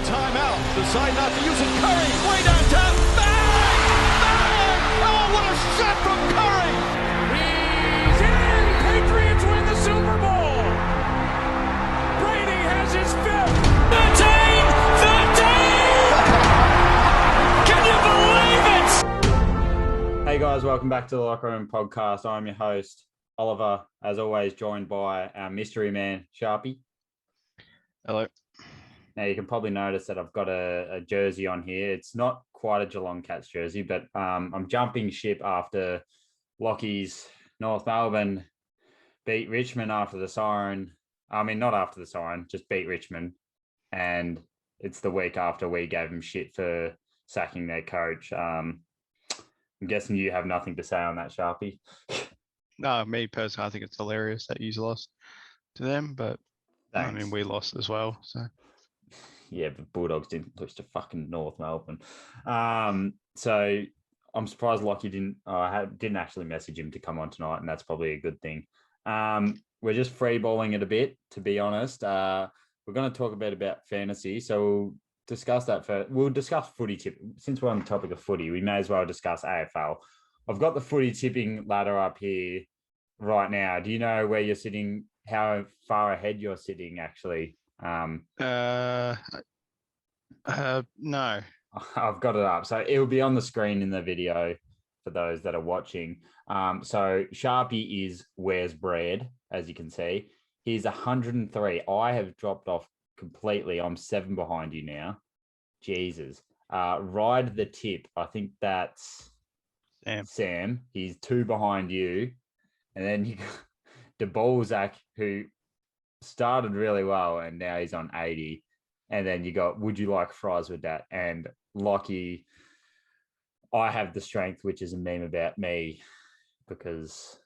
timeout. Decide not to use it. Curry, way downtown. Bang! Bang! Oh, what a shot from Curry! He's in! Patriots win the Super Bowl! Brady has his fifth! 13! 13! Can you believe it? Hey guys, welcome back to the Locker Room Podcast. I'm your host, Oliver, as always, joined by our mystery man, Sharpy. Hello. Now, you can probably notice that I've got a jersey on here. It's not quite a Geelong Cats jersey, but I'm jumping ship after Lockie's North Melbourne beat Richmond after the siren. I mean, not after the siren, just beat Richmond. And it's the week after we gave them shit for sacking their coach. I'm guessing you have nothing to say on that, Sharpie. No, me personally, I think it's hilarious that you lost to them, but Thanks. I mean, we lost as well. So yeah, but Bulldogs didn't lose to fucking North Melbourne. So I'm surprised Lockie didn't actually message him to come on tonight, and that's probably a good thing. We're just freeballing it a bit, to be honest. We're going to talk a bit about fantasy, so we'll discuss that first. We'll discuss footy tip. Since we're on the topic of footy, we may as well discuss AFL. I've got the footy tipping ladder up here right now. Do you know where you're sitting, how far ahead you're sitting, actually? no. I've got it up. So it'll be on the screen in the video for those that are watching. So Sharpie is where's bread, as you can see. He's 103. I have dropped off completely. I'm 7 behind you now. Jesus. Ride the tip. I think that's Sam. He's 2 behind you. And then you got DeBalzac, who started really well, and now he's on 80. And then you got, would you like fries with that? And Lockie, I have the strength, which is a meme about me, because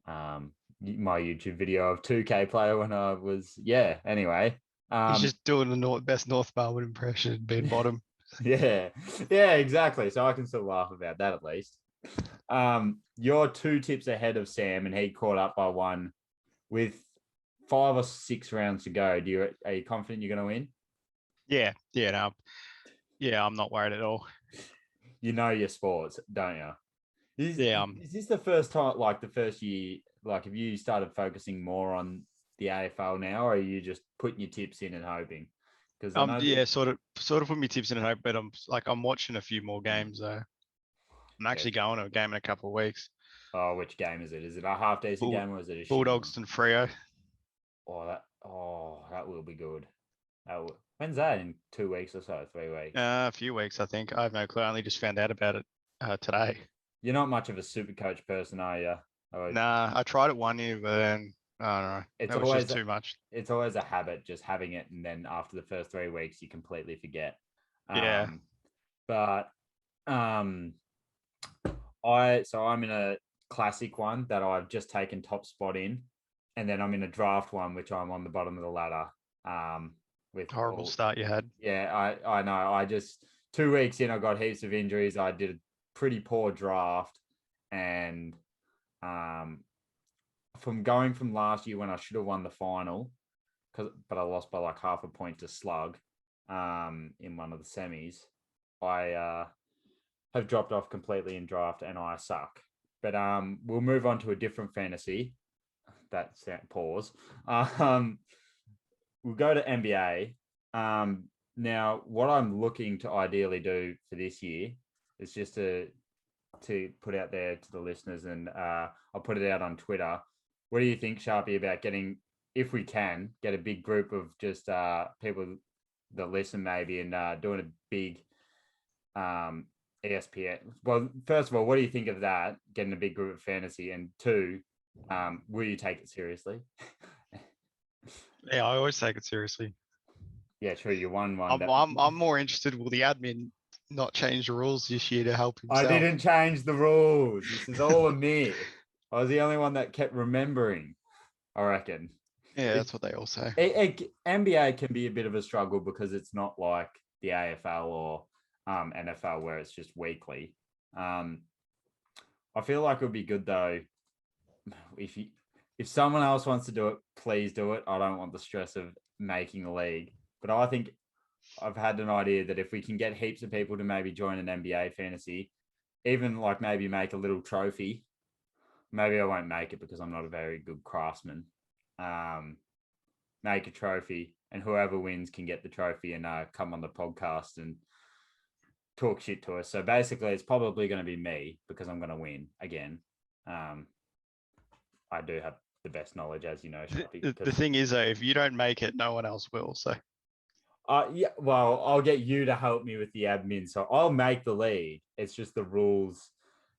my YouTube video of 2K player when I was, anyway. He's just doing the best North Melbourne impression, being bottom. Yeah, exactly. So I can still laugh about that at least. You're 2 tips ahead of Sam, and he caught up by 1 with 5 or 6 rounds to go. Are you confident you're going to win? I'm not worried at all. You know your sports, don't you? Is this the first time, like the first year, like have you started focusing more on the AFL now, or are you just putting your tips in and hoping? Because sort of put my tips in and hope, but I'm watching a few more games though. I'm actually going to a game in a couple of weeks. Oh, which game is it? Is it a half decent game, or is it a Bulldogs and Freo? That will be good. When's that? In 2 weeks or so? 3 weeks? A few weeks, I think. I have no clue. I only just found out about it today. You're not much of a super coach person, are you? Nah, I tried it 1 year, but then I don't know. It was just too much. It's always a habit, just having it, and then after the first 3 weeks, you completely forget. But I'm in a classic one that I've just taken top spot in, and then I'm in a draft one, which I'm on the bottom of the ladder. With horrible start you had. Yeah, I know. I just 2 weeks in, I got heaps of injuries. I did a pretty poor draft, and from going from last year when I should have won the final, but I lost by like half a point to Slug in one of the semis, I have dropped off completely in draft, and I suck. But we'll move on to a different fantasy. That's pause. We'll go to NBA. Now, what I'm looking to ideally do for this year is just to put out there to the listeners, and I'll put it out on Twitter. What do you think, Sharpie, about getting, if we can, get a big group of just people that listen maybe, and doing a big ESPN? Well, first of all, what do you think of that, getting a big group of fantasy? And 2, will you take it seriously? Yeah, I always take it seriously. Yeah, true. You won one. I'm more interested. Will the admin not change the rules this year to help himself? I didn't change the rules. This is all a myth. I was the only one that kept remembering, I reckon. Yeah, that's what they all say. NBA can be a bit of a struggle because it's not like the AFL or NFL where it's just weekly. I feel like it would be good though if someone else wants to do it, please do it. I don't want the stress of making a league. But I think I've had an idea that if we can get heaps of people to maybe join an NBA fantasy, even like maybe make a little trophy. Maybe I won't make it because I'm not a very good craftsman. Make a trophy, and whoever wins can get the trophy and come on the podcast and talk shit to us. So basically, it's probably going to be me because I'm going to win again. I do have the best knowledge, as you know, Sharpy. The thing is, though, if you don't make it, no one else will. So. Yeah, well, I'll get you to help me with the admin. So I'll make the league. It's just the rules,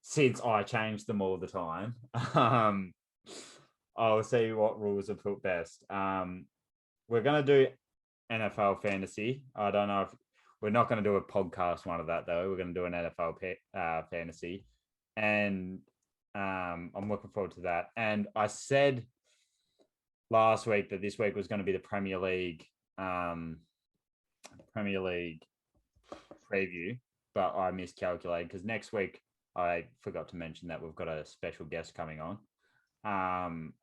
since I change them all the time. I'll see what rules are put best. We're going to do NFL fantasy. I don't know if we're not going to do a podcast one of that, though. We're going to do an NFL fantasy. And I'm looking forward to that. And I said last week that this week was going to be the Premier League preview, but I miscalculated because next week I forgot to mention that we've got a special guest coming on.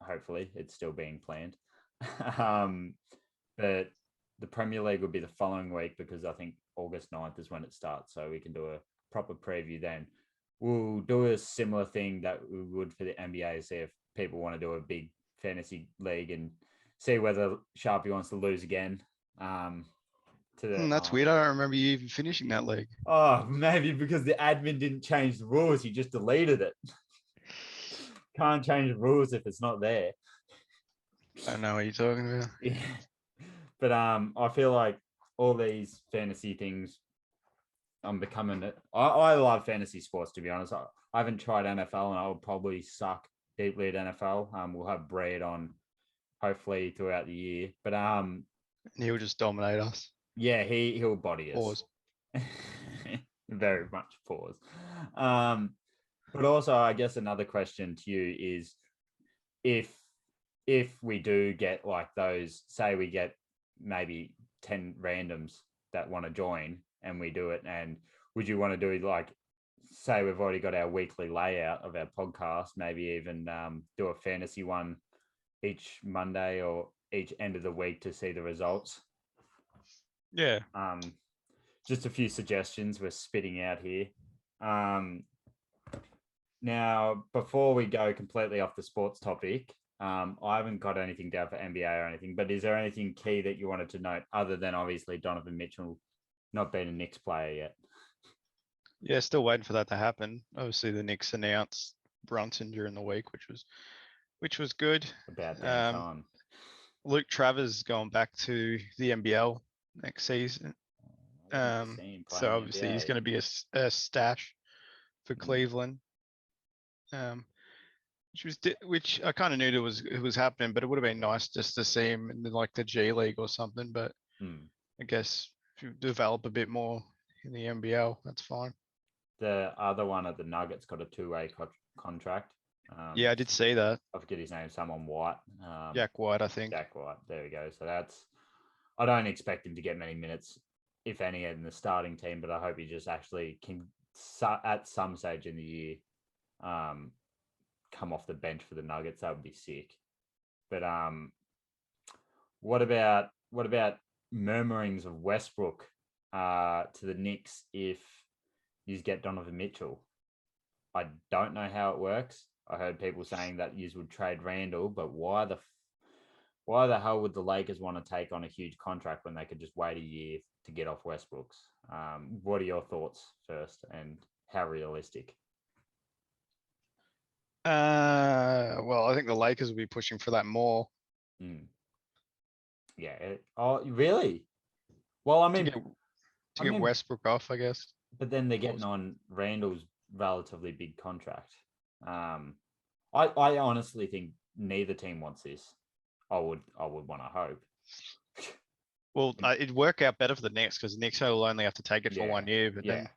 Hopefully it's still being planned. But the Premier League will be the following week because I think August 9th is when it starts. So we can do a proper preview then. We'll do a similar thing that we would for the NBA, see if people want to do a big fantasy league and see whether Sharpy wants to lose again. That's weird. I don't remember you even finishing that league. Oh, maybe because the admin didn't change the rules. He just deleted it. Can't change the rules if it's not there. I don't know what you're talking about. Yeah. But I feel like all these fantasy things, I'm becoming it. I love fantasy sports, to be honest. I haven't tried NFL and I'll probably suck deeply at NFL. We'll have Brad on hopefully throughout the year. But he'll just dominate us. Yeah, he'll body us. Pause. Very much pause. But also, I guess another question to you is if we do get like those, say we get maybe 10 randoms that want to join and we do it, and would you want to do like, say we've already got our weekly layout of our podcast, maybe even do a fantasy one each Monday or each end of the week to see the results? Yeah. Just a few suggestions we're spitting out here. Now, before we go completely off the sports topic, I haven't got anything down for NBA or anything, but is there anything key that you wanted to note other than obviously Donovan Mitchell not being a Knicks player yet? Yeah, still waiting for that to happen. Obviously, the Knicks announced Brunson during the week, which was good. About damn time. Luke Travers going back to the NBL next season. So obviously he's going to be a stash for Cleveland. Which I kind of knew it was happening, but it would have been nice just to see him in like the G League or something. But I guess if you develop a bit more in the NBL, that's fine. The other one at the Nuggets got a 2-way contract. Yeah, I did see that. I forget his name, someone White. Jack White, I think. Jack White, there we go. So I don't expect him to get many minutes, if any, in the starting team, but I hope he just actually can, at some stage in the year, come off the bench for the Nuggets. That would be sick. But what about murmurings of Westbrook to the Knicks if you get Donovan Mitchell? I don't know how it works. I heard people saying that you would trade Randall, but why the hell would the Lakers want to take on a huge contract when they could just wait a year to get off Westbrook's? What are your thoughts first, and how realistic? Well, I think the Lakers will be pushing for that more. Yeah. Oh, really? Well, I mean, to get Westbrook off, I guess. But then they're getting on Randall's relatively big contract. I honestly think neither team wants this. I would want to hope. Well, it'd work out better for the Knicks because the Knicks will only have to take it for 1 year, but then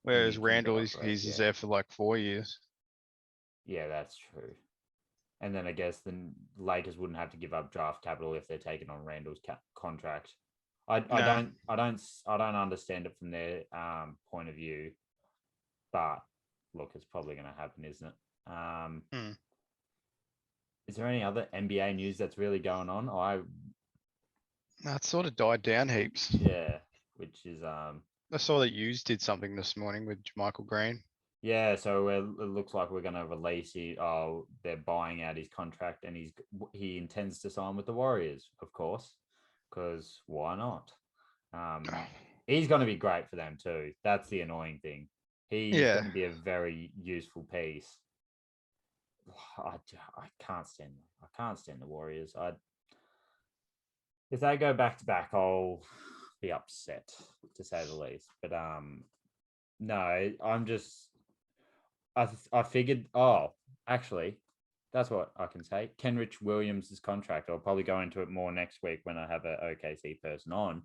whereas Randall he's there for like 4 years. Yeah, that's true. And then I guess the Lakers wouldn't have to give up draft capital if they're taking on Randall's contract. I don't understand it from their point of view, but look, it's probably going to happen, isn't it? Is there any other NBA news that's really going on? That sort of died down heaps. Yeah, which is I saw that Hughes did something this morning with Michael Green. Yeah, so it looks like we're going to release it. Oh, they're buying out his contract, and he intends to sign with the Warriors, of course, because why not? He's going to be great for them too. That's the annoying thing. He's going to be a very useful piece. I can't stand. I can't stand the Warriors. If they go back to back, I'll be upset to say the least. But no, I'm just. I figured. Oh, actually, that's what I can say. Kenrich Williams' contract. I'll probably go into it more next week when I have an OKC person on.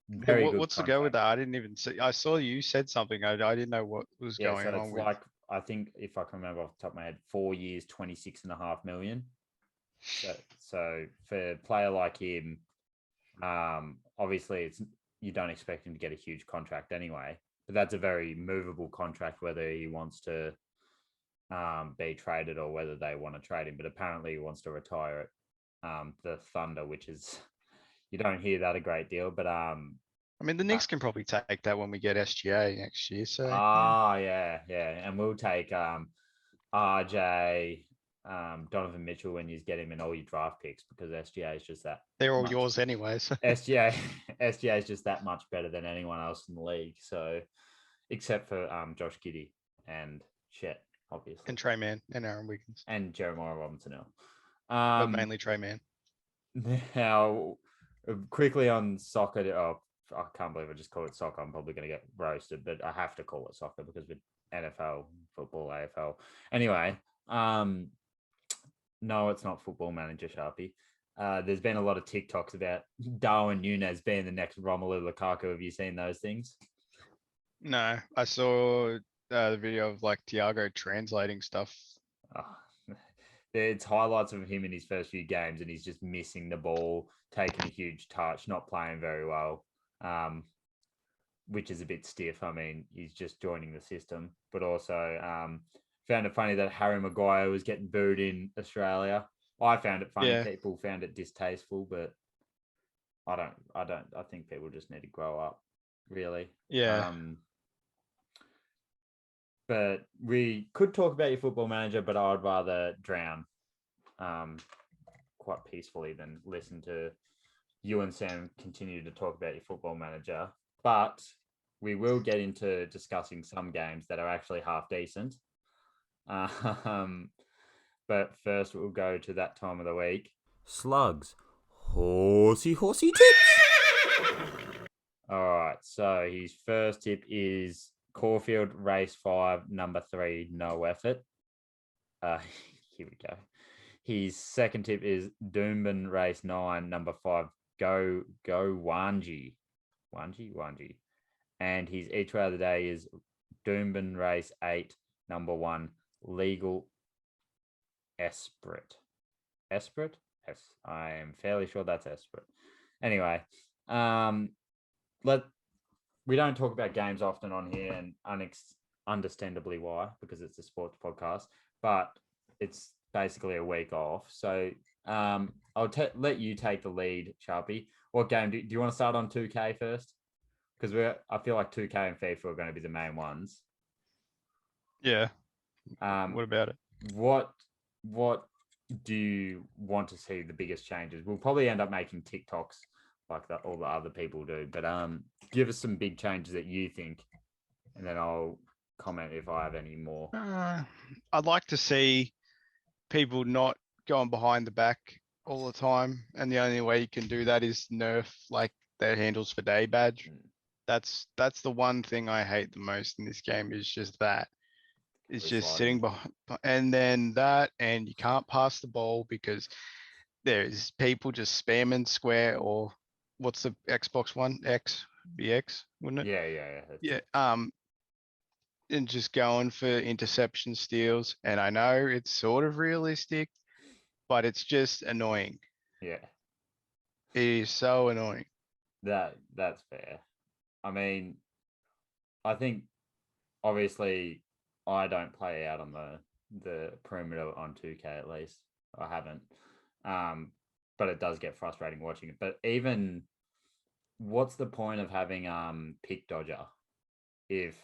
Very good. What's the go with that? I didn't even see. I saw you said something. I didn't know what was going on. It's like, I think if I can remember off the top of my head, 4 years, 26.5 million. So for a player like him, obviously you don't expect him to get a huge contract anyway. But that's a very movable contract, whether he wants to be traded or whether they want to trade him. But apparently he wants to retire at the Thunder, which is, you don't hear that a great deal. But I mean, the Knicks can probably take that when we get SGA next year. So yeah, and we'll take RJ, Donovan Mitchell when you get him in all your draft picks, because SGA is just that. They're all yours anyway. So. SGA is just that much better than anyone else in the league. So, except for Josh Giddey and Chet, obviously, and Trey Mann and Aaron Wiggins and Jeremiah Robinson. But mainly Trey Mann. Now, quickly on soccer. Oh, I can't believe I just call it soccer. I'm probably going to get roasted, but I have to call it soccer because with NFL, football, AFL. Anyway, no, it's not Football Manager, Sharpie. There's been a lot of TikToks about Darwin Núñez being the next Romelu Lukaku. Have you seen those things? No, I saw the video of like Thiago translating stuff. It's highlights of him in his first few games, and he's just missing the ball, taking a huge touch, not playing very well, which is a bit stiff. I mean, he's just joining the system, but also found it funny that Harry Maguire was getting booed in Australia. I found it funny. Yeah. People found it distasteful, but I think people just need to grow up, really. Yeah. But we could talk about your Football Manager, but I'd rather drown quite peacefully than listen to you and Sam continue to talk about your Football Manager. But we will get into discussing some games that are actually half decent. But first we'll go to that time of the week. Slugs. Horsey tips. All right. So his first tip is Caulfield Race 5, number 3, no effort. Here we go. His second tip is Doomben Race 9, number 5, go Wanji. Wanji. And his each way of the day is Doomben Race 8, number 1, Legal Esprit. Esprit? Yes, I am fairly sure that's Esprit. Anyway, we don't talk about games often on here, and understandably why, because it's a sports podcast, but it's basically a week off. So I'll let you take the lead, Sharpie. What game do you want to start on 2K first? Because I feel like 2K and FIFA are going to be the main ones. Yeah. What about it? What do you want to see the biggest changes? We'll probably end up making TikToks like all the other people do, but give us some big changes that you think, and then I'll comment if I have any more. I'd like to see people not going behind the back all the time, and the only way you can do that is nerf like their handles for day badge. That's the one thing I hate the most in this game, is just that. It's just sitting behind, and then that, and you can't pass the ball because there's people just spamming square, or what's the Xbox One? BX, wouldn't it? Yeah. And just going for interception steals. And I know it's sort of realistic, but it's just annoying. Yeah. It is so annoying. That's fair. I mean, I think obviously I don't play out on the perimeter on 2K, at least. I haven't. but it does get frustrating watching it. But even what's the point of having pick dodger if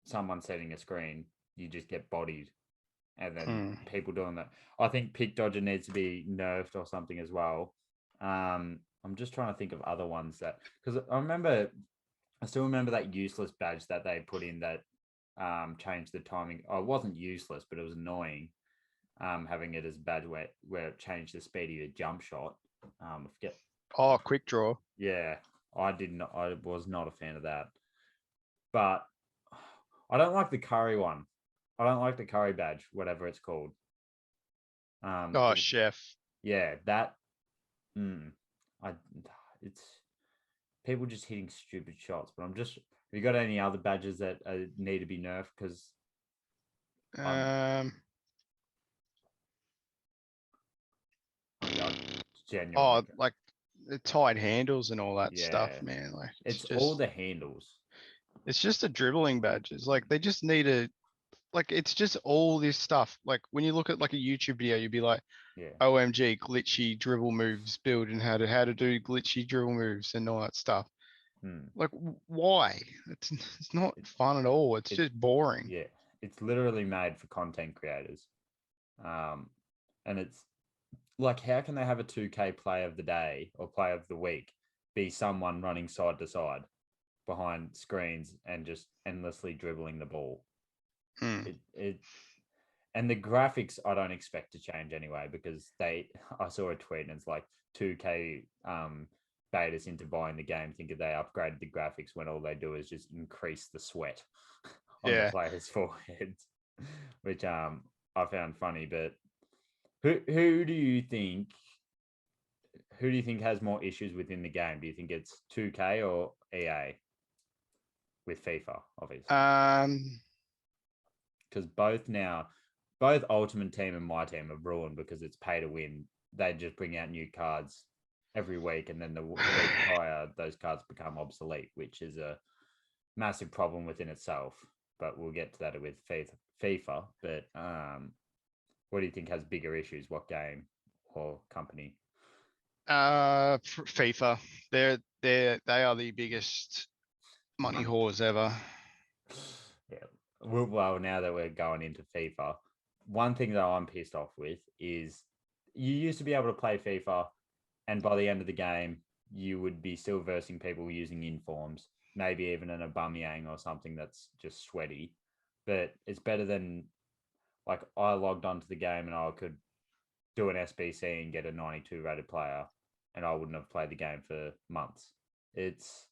someone's setting a screen, you just get bodied, and then people doing that. I think pick dodger needs to be nerfed or something as well. I'm just trying to think of other ones that, because I still remember that useless badge that they put in that changed the timing. Oh, it wasn't useless, but it was annoying. Having it as a badge where it changed the speed of your jump shot. I forget. Oh, quick draw. Yeah, I was not a fan of that. But I don't like the curry one. I don't like the curry badge, whatever it's called. Oh, chef. Yeah, that. It's people just hitting stupid shots. But have you got any other badges that need to be nerfed? Because genuinely, like the tight handles and all that stuff, Yeah. man. Like it's just, all the handles. it's just the dribbling badges. Like they just need a, like it's just all this stuff. Like when you look at like a YouTube video, you'd be like, Yeah. OMG, glitchy dribble moves, build and how to do glitchy dribble moves and all that stuff. Like why? It's not fun at all. It's just boring. Yeah, it's literally made for content creators. And it's like, how can they have a 2K play of the day or play of the week be someone running side to side behind screens and just endlessly dribbling the ball? And the graphics I don't expect to change anyway, because I saw a tweet and it's like 2K bait us into buying the game, thinking they upgraded the graphics when all they do is just increase the sweat on the players' foreheads, which I found funny. But who do you think has more issues within the game? Do you think it's 2K or EA with FIFA, obviously? Because both Ultimate Team and My Team are ruined because it's pay to win. They just bring out new cards every week, and then the week prior, those cards become obsolete, which is a massive problem within itself. But we'll get to that with FIFA. But what do you think has bigger issues? What game or company? FIFA. They are the biggest money whores ever. Yeah. Well, now that we're going into FIFA, one thing that I'm pissed off with is you used to be able to play FIFA, and by the end of the game, you would be still versing people using informs, maybe even an Aubameyang or something that's just sweaty. But it's better than, like, I logged onto the game and I could do an SBC and get a 92 rated player, and I wouldn't have played the game for months. It's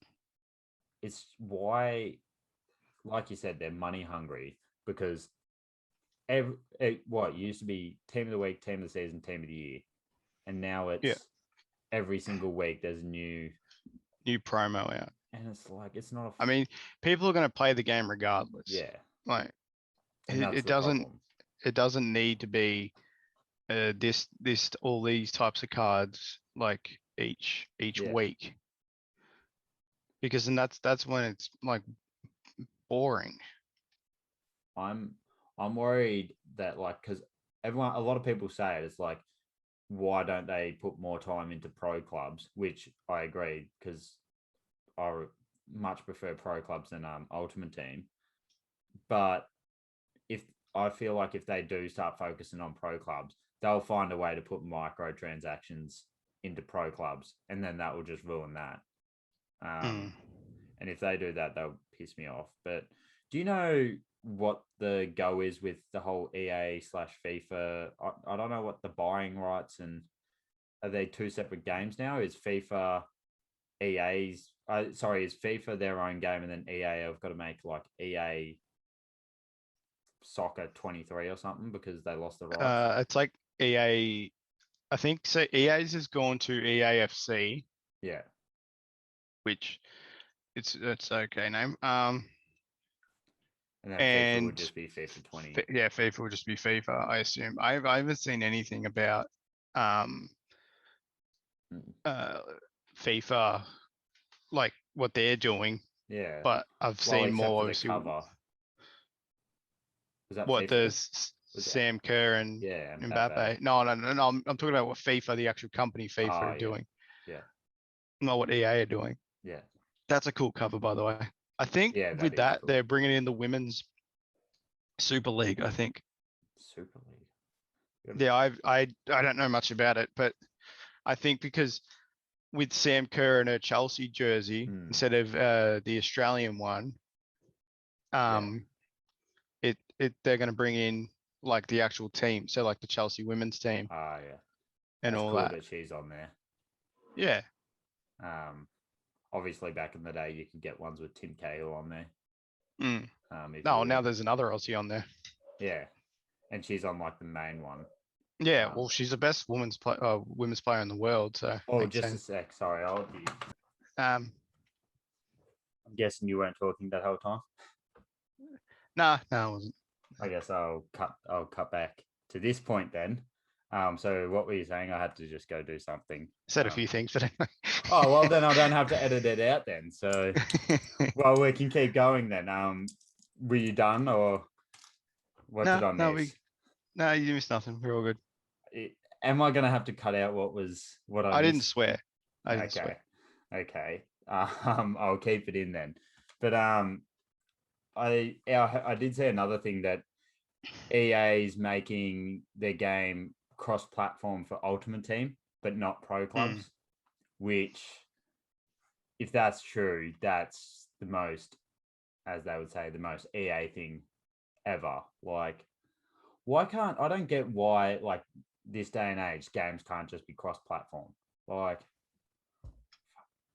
why, like you said, they're money hungry, because what used to be team of the week, team of the season, team of the year, and now it's every single week there's a new promo out, and it's like, it's not. I mean, people are going to play the game regardless. Yeah, like it doesn't need to be this all these types of cards like each week, because then that's when it's like boring. I'm worried that, like, because a lot of people say it, it's like, why don't they put more time into pro clubs? Which I agree, because I much prefer pro clubs than Ultimate Team. But I feel like if they do start focusing on pro clubs, they'll find a way to put microtransactions into pro clubs, and then that will just ruin that. And if they do that, they'll piss me off. But do you know what the go is with the whole EA/FIFA? I don't know what the buying rights, and are they two separate games now? Is FIFA EA's? Is FIFA their own game, and then EA have got to make like EA Soccer 23 or something because they lost the rights? It's like EA. I think so. EA's has gone to EAFC. Yeah, which it's okay name. and then FIFA would just be FIFA 20. FIFA would just be FIFA, I assume. I haven't seen anything about FIFA, like what they're doing. Yeah, but I've seen more. The cover. What Was it- Sam Kerr and Yeah, Mbappe. No. I'm talking about what FIFA, the actual company FIFA, Oh, are yeah. doing, Yeah, not what EA are doing. yeah, That's a cool cover, by the way. I think yeah. with Is that, cool. they're bringing in the women's Super League, I think. Super League. Yeah, I don't know much about it, but I think because with Sam Kerr in her Chelsea jersey instead of the Australian one, they're going to bring in like the actual team, so like the Chelsea women's team Oh, yeah. and That's all cool that. she's on there. Yeah, Obviously back in the day you could get ones with Tim Cahill on there. If no, you now there's another Aussie on there. yeah, and she's on like the main one. Yeah, well, she's the best women's player in the world, so Oh, makes just sense. a sec. Sorry, I'll be. Um, I'm guessing you weren't talking that whole time. no, I wasn't. I guess I'll cut back to this point then. So what were you saying? I had to just go do something. Said a few things, but anyway. Oh, well, then I don't have to edit it out then. So, well, we can keep going then. Were you done or what did I miss? No, you missed nothing. We're all good. Am I going to have to cut out what I didn't missed? swear. I didn't Okay. swear. Okay. I'll keep it in then. But I did say another thing that EA is making their game cross-platform for Ultimate Team, but not pro clubs. Which, if that's true, that's the most, as they would say, the most EA thing ever. Like, I don't get why, like, this day and age, games can't just be cross-platform. Like,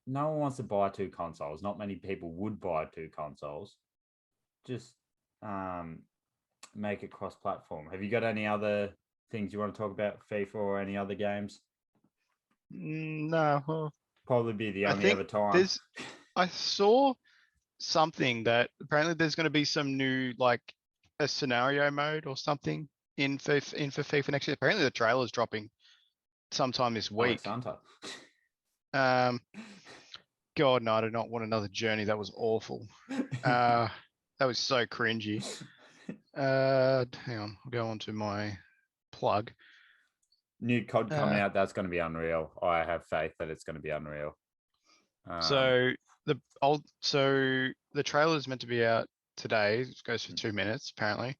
no one wants to buy two consoles. Not many people would buy two consoles. Just make it cross-platform. Have you got any other things you want to talk about, FIFA or any other games? No, well, probably be the only other time. I saw something that apparently there's going to be some new, like a scenario mode or something in for FIFA next year. Apparently the trailer's dropping sometime this week. Santa. God, no, I do not want another journey. That was awful. That was so cringy. Hang on, I'll go on to my plug. New COD coming out. That's going to be unreal. I have faith that it's going to be unreal. So the trailer is meant to be out today. It goes for 2 minutes, apparently.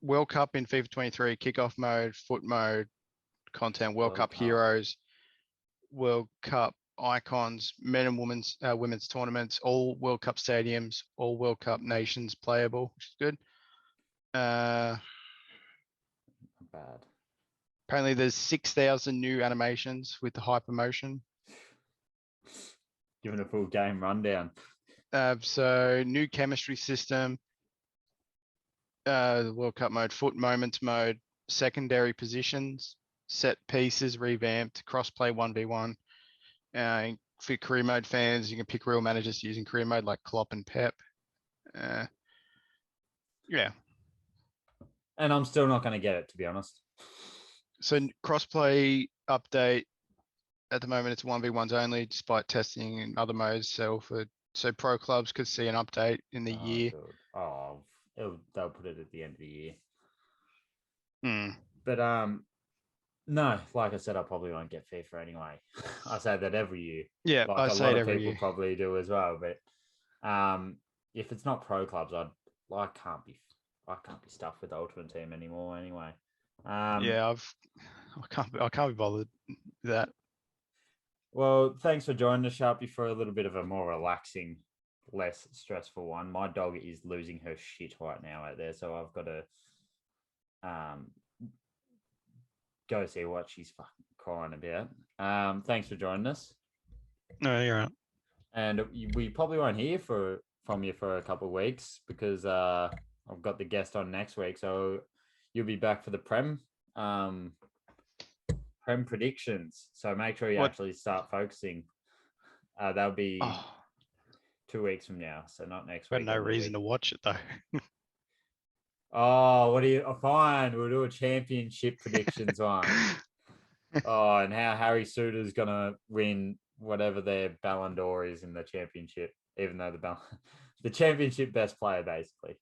World Cup in FIFA 23, kickoff mode, foot mode, content, World Cup heroes, World Cup icons, men and women's tournaments, all World Cup stadiums, all World Cup nations playable, which is good. Bad. Apparently there's 6,000 new animations with the hypermotion. Given a full game rundown. So new chemistry system, the World Cup mode, foot moments mode, secondary positions, set pieces revamped, crossplay 1v1. For career mode fans, you can pick real managers using career mode like Klopp and Pep. Yeah. And I'm still not going to get it, to be honest. So crossplay update. At the moment, it's 1v1s only, despite testing in other modes. So pro clubs could see an update in the year. Good. Oh, they'll put it at the end of the year. Mm. But no, like I said, I probably won't get FIFA anyway. I say that every year. Yeah, like I a say lot it of every people year. probably do as well. But if it's not pro clubs, I can't be stuffed with Ultimate Team anymore. Anyway. Yeah, I can't be bothered with that. Well, thanks for joining us, Sharpie, for a little bit of a more relaxing, less stressful one. My dog is losing her shit right now out there, so I've got to go see what she's fucking crying about. Thanks for joining us. No, you're right. And we probably won't hear from you for a couple of weeks because I've got the guest on next week, so you'll be back for the Prem predictions. So make sure you actually start focusing. That'll be 2 weeks from now, so not next week. Got no reason to watch it though. Oh, what do you? Oh, fine, we'll do a championship predictions one. Oh, and how Harry Suter's gonna win whatever their Ballon d'Or is in the championship, even though the championship best player basically.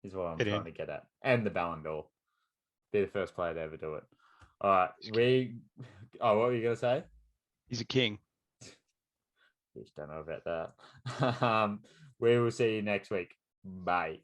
is what I'm Get in. trying to get at. And the Ballon d'Or. Be the first player to ever do it. All right. What were you going to say? He's a king. Just don't know about that. We will see you next week. Bye.